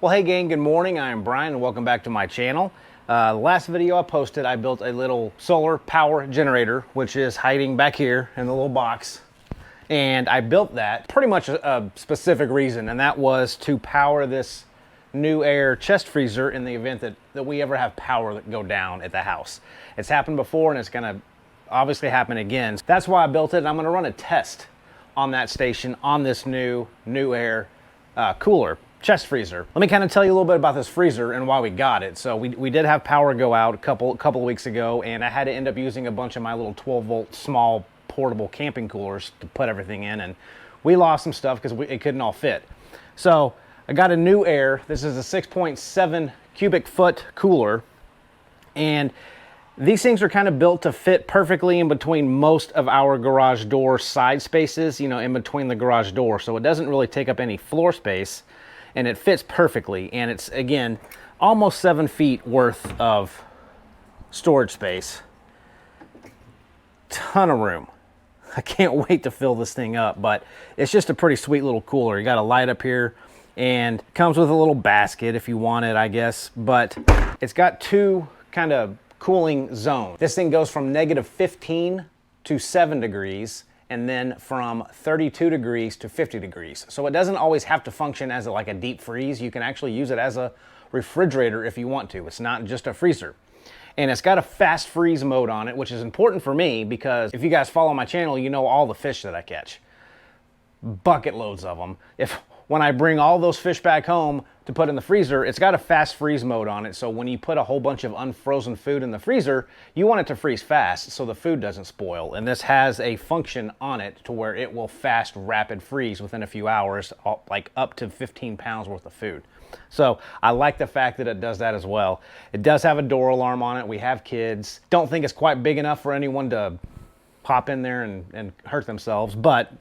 Well, hey gang, good morning. I am Brian and welcome back to my channel. The last video I posted, I built a little solar power generator, which is hiding back here in the little box. And I built that pretty much a specific reason, and that was to power this Newair chest freezer in the event that we ever have power that go down at the house. It's happened before and it's gonna obviously happen again. That's why I built it, and I'm gonna run a test on that station on this new Newair cooler. Chest freezer. Let me kind of tell you a little bit about this freezer and why we got it. So we did have power go out a couple of weeks ago, and I had to end up using a bunch of my little 12-volt small portable camping coolers to put everything in, and we lost some stuff because it couldn't all fit. So I got a Newair. This is a 6.7 cubic foot cooler, and these things are kind of built to fit perfectly in between most of our garage door side spaces, you know, in between the garage door. So it doesn't really take up any floor space, and it fits perfectly. And it's, again, almost 7 feet worth of storage space. Ton of room. I can't wait to fill this thing up, but it's just a pretty sweet little cooler. You got a light up here, and comes with a little basket if you want it, I guess. But it's got two kind of cooling zones. This thing goes from -15 to 7 degrees, and then from 32 degrees to 50 degrees. So it doesn't always have to function as like a deep freeze. You can actually use it as a refrigerator if you want to. It's not just a freezer. And it's got a fast freeze mode on it, which is important for me because if you guys follow my channel, you know all the fish that I catch. Bucket loads of them. When I bring all those fish back home to put in the freezer, it's got a fast freeze mode on it. So when you put a whole bunch of unfrozen food in the freezer, you want it to freeze fast so the food doesn't spoil. And this has a function on it to where it will fast rapid freeze within a few hours, like up to 15 pounds worth of food. So I like the fact that it does that as well. It does have a door alarm on it. We have kids. Don't think it's quite big enough for anyone to pop in there and hurt themselves, but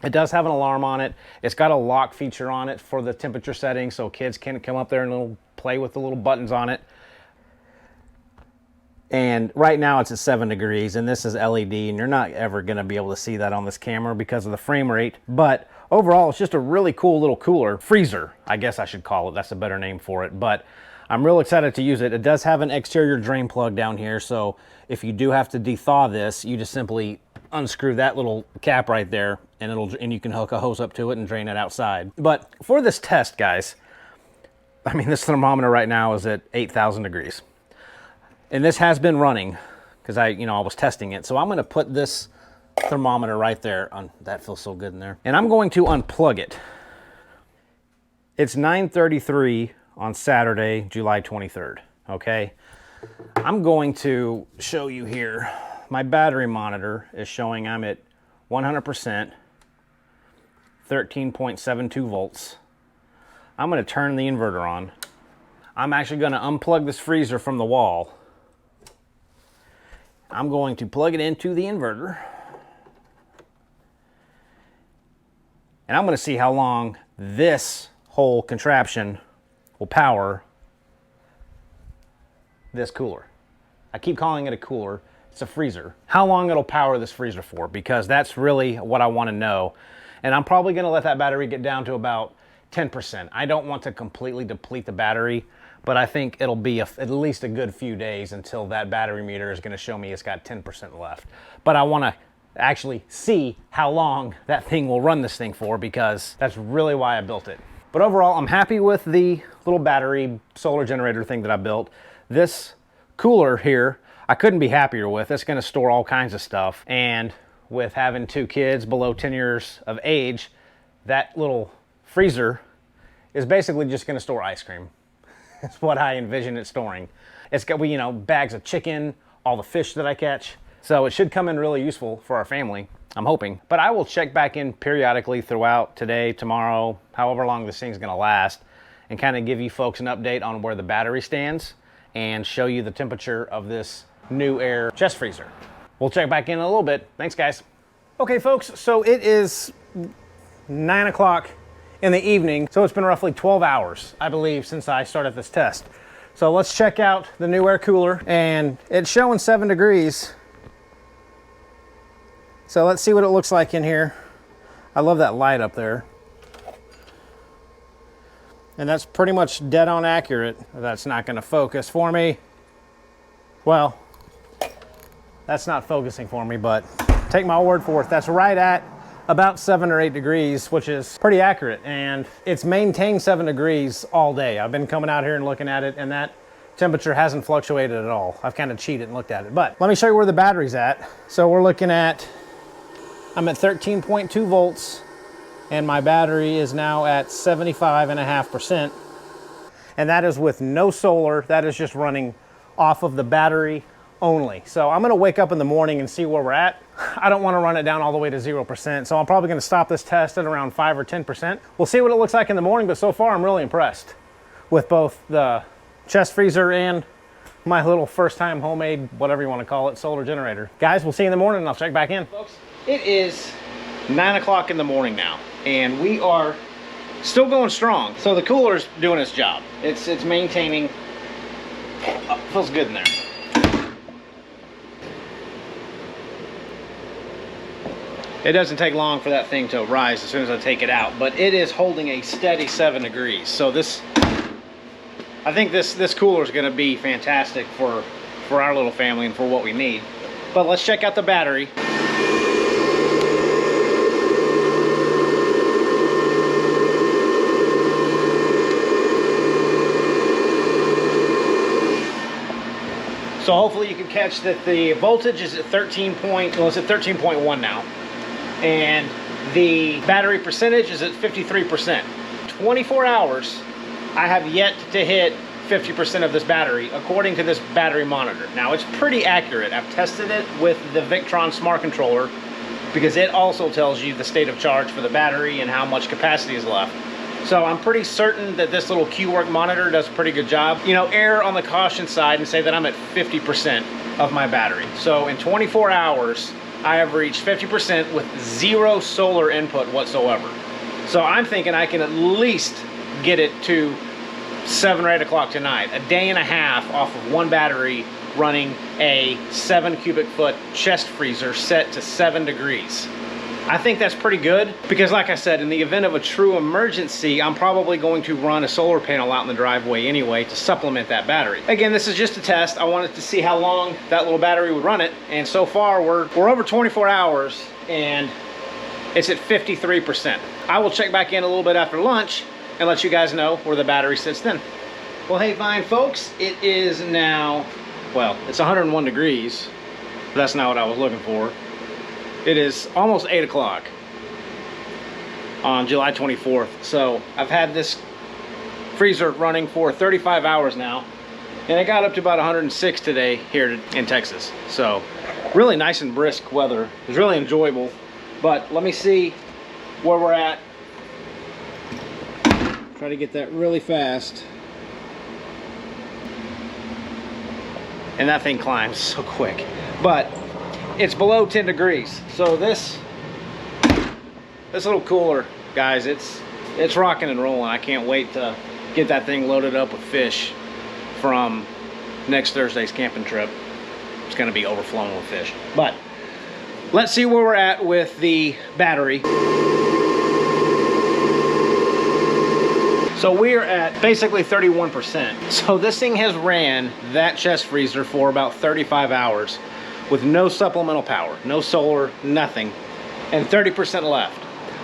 it does have an alarm on it. It's got a lock feature on it for the temperature setting, so kids can come up there and play with the little buttons on it. And right now it's at 7 degrees, and this is LED, and you're not ever gonna be able to see that on this camera because of the frame rate. But overall, it's just a really cool little cooler. Freezer, I guess I should call it. That's a better name for it. But I'm real excited to use it. It does have an exterior drain plug down here, so if you do have to dethaw this, you just simply unscrew that little cap right there, and you can hook a hose up to it and drain it outside. But for this test, guys, I mean, this thermometer right now is at 8,000 degrees. And this has been running because I was testing it. So I'm gonna put this thermometer right there on, that feels so good in there. And I'm going to unplug it. It's 9:33 on Saturday, July 23rd, okay? I'm going to show you here. My battery monitor is showing I'm at 100%, 13.72 volts. I'm gonna turn the inverter on. I'm actually gonna unplug this freezer from the wall. I'm going to plug it into the inverter. And I'm gonna see how long this whole contraption will power this cooler. I keep calling it a cooler. It's a freezer. How long it'll power this freezer for, because that's really what I want to know. And I'm probably going to let that battery get down to about 10%. I don't want to completely deplete the battery, but I think it'll be at least a good few days until that battery meter is going to show me it's got 10% left. But I want to actually see how long that thing will run this thing for, because that's really why I built it. But overall, I'm happy with the little battery solar generator thing that I built. This cooler here, I couldn't be happier with. It's gonna store all kinds of stuff. And with having 2 kids below 10 years of age, that little freezer is basically just gonna store ice cream. That's what I envision it storing. It's got, bags of chicken, all the fish that I catch. So it should come in really useful for our family, I'm hoping. But I will check back in periodically throughout today, tomorrow, however long this thing's gonna last, and kind of give you folks an update on where the battery stands and show you the temperature of this Newair chest freezer. We'll check back in a little bit. Thanks, guys. Okay, folks, so it is 9 o'clock in the evening, so it's been roughly 12 hours, I believe, since I started this test. So let's check out the Newair cooler, and it's showing 7 degrees. So let's see what it looks like in here. I love that light up there. And that's pretty much dead on accurate. That's not gonna focus for me. Well, that's not focusing for me, but take my word for it. That's right at about 7 or 8 degrees, which is pretty accurate. And it's maintained 7 degrees all day. I've been coming out here and looking at it, and that temperature hasn't fluctuated at all. I've kind of cheated and looked at it. But let me show you where the battery's at. So we're looking at, I'm at 13.2 volts, and my battery is now at 75.5%. And that is with no solar. That is just running off of the battery only. So I'm gonna wake up in the morning and see where we're at. I don't wanna run it down all the way to 0%. So I'm probably gonna stop this test at around 5 or 10%. We'll see what it looks like in the morning, but so far I'm really impressed with both the chest freezer and my little first time homemade, whatever you wanna call it, solar generator. Guys, we'll see you in the morning and I'll check back in. Folks, it is 9 o'clock in the morning now, and we are still going strong. So the cooler's doing its job. It's maintaining, feels good in there. It doesn't take long for that thing to rise as soon as I take it out, but it is holding a steady 7 degrees. So this, I think this cooler is gonna be fantastic for our little family and for what we need. But let's check out the battery. So hopefully you can catch that the voltage is at 13.1 now. And the battery percentage is at 53%. 24 hours, I have yet to hit 50% of this battery, according to this battery monitor. Now, it's pretty accurate. I've tested it with the Victron Smart Controller, because it also tells you the state of charge for the battery and how much capacity is left. So I'm pretty certain that this little Q-Work monitor does a pretty good job. You know, err on the caution side and say that I'm at 50% of my battery. So in 24 hours, I have reached 50% with 0 solar input whatsoever. So I'm thinking I can at least get it to 7 or 8 o'clock tonight. A day and a half off of one battery running a 7 cubic foot chest freezer set to 7 degrees. I think that's pretty good, because like I said, in the event of a true emergency, I'm probably going to run a solar panel out in the driveway anyway to supplement that battery. Again, this is just a test. I wanted to see how long that little battery would run it, and so far we're over 24 hours and it's at 53%. I will check back in a little bit after lunch and let you guys know where the battery sits then. Well, hey, fine folks, it is now, well, it's 101 degrees. That's not what I was looking for. It is almost 8 o'clock on July 24th. So I've had this freezer running for 35 hours now, and it got up to about 106 today here in Texas. So really nice and brisk weather. It was really enjoyable. But let me see where we're at. Try to get that really fast. And that thing climbs so quick. But it's below 10 degrees. So this little cooler, guys, it's rocking and rolling. I can't wait to get that thing loaded up with fish from next Thursday's camping trip. It's gonna be overflowing with fish. But let's see where we're at with the battery. So we're at basically 31%. So this thing has ran that chest freezer for about 35 hours. With no supplemental power, no solar, nothing, and 30% left.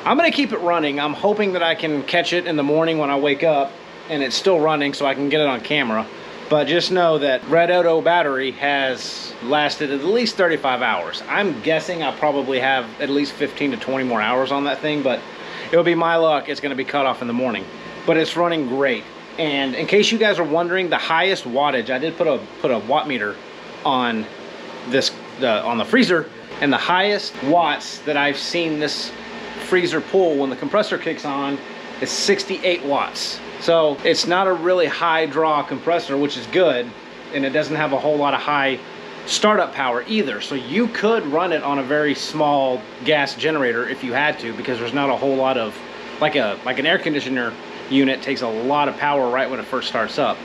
I'm gonna keep it running. I'm hoping that I can catch it in the morning when I wake up and it's still running so I can get it on camera. But just know that Red Odo battery has lasted at least 35 hours. I'm guessing I probably have at least 15 to 20 more hours on that thing, but it'll be my luck. It's gonna be cut off in the morning. But it's running great. And in case you guys are wondering, the highest wattage, I did put a watt meter on on the freezer, and the highest watts that I've seen this freezer pull when the compressor kicks on is 68 watts. So it's not a really high draw compressor, which is good, and it doesn't have a whole lot of high startup power either. So you could run it on a very small gas generator if you had to, because there's not a whole lot of, like an air conditioner unit takes a lot of power right when it first starts up.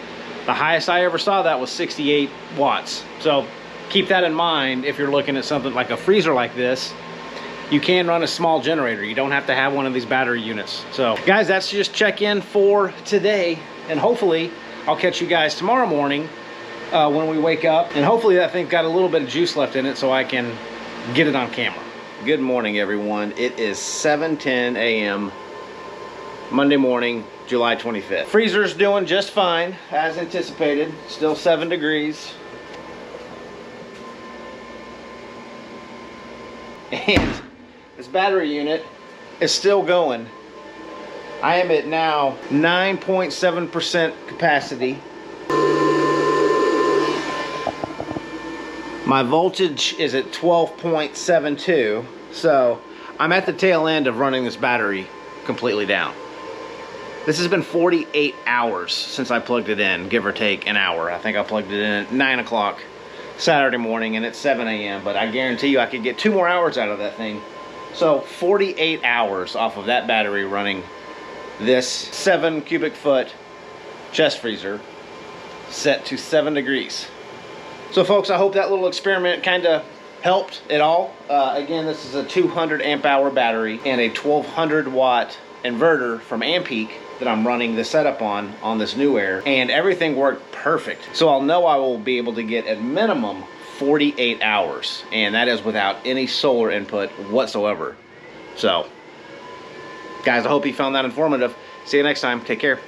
The highest I ever saw that was 68 watts. So keep that in mind if you're looking at something like a freezer like this. you can run a small generator. You don't have to have one of these battery units. So guys, that's just check-in for today, and hopefully I'll catch you guys tomorrow morning when we wake up, and hopefully that thing got a little bit of juice left in it so I can get it on camera. Good morning, everyone. It is 7:10 a.m. Monday morning, July 25th. Freezer's doing just fine as anticipated. Still 7 degrees. And this battery unit is still going. I am at now 9.7% capacity. My voltage is at 12.72, so I'm at the tail end of running this battery completely down. This has been 48 hours since I plugged it in, give or take an hour. I think I plugged it in at 9 o'clock Saturday morning, and it's 7 a.m., but I guarantee you I could get 2 more hours out of that thing. So 48 hours off of that battery running this 7 cubic foot chest freezer set to 7 degrees. So folks, I hope that little experiment kind of helped at all. Again, this is a 200 amp hour battery and a 1200 watt inverter from Ampeak that I'm running the setup on this Newair, and everything worked perfect. So I'll know I will be able to get at minimum 48 hours, and that is without any solar input whatsoever. So guys, I hope you found that informative. See you next time. Take care.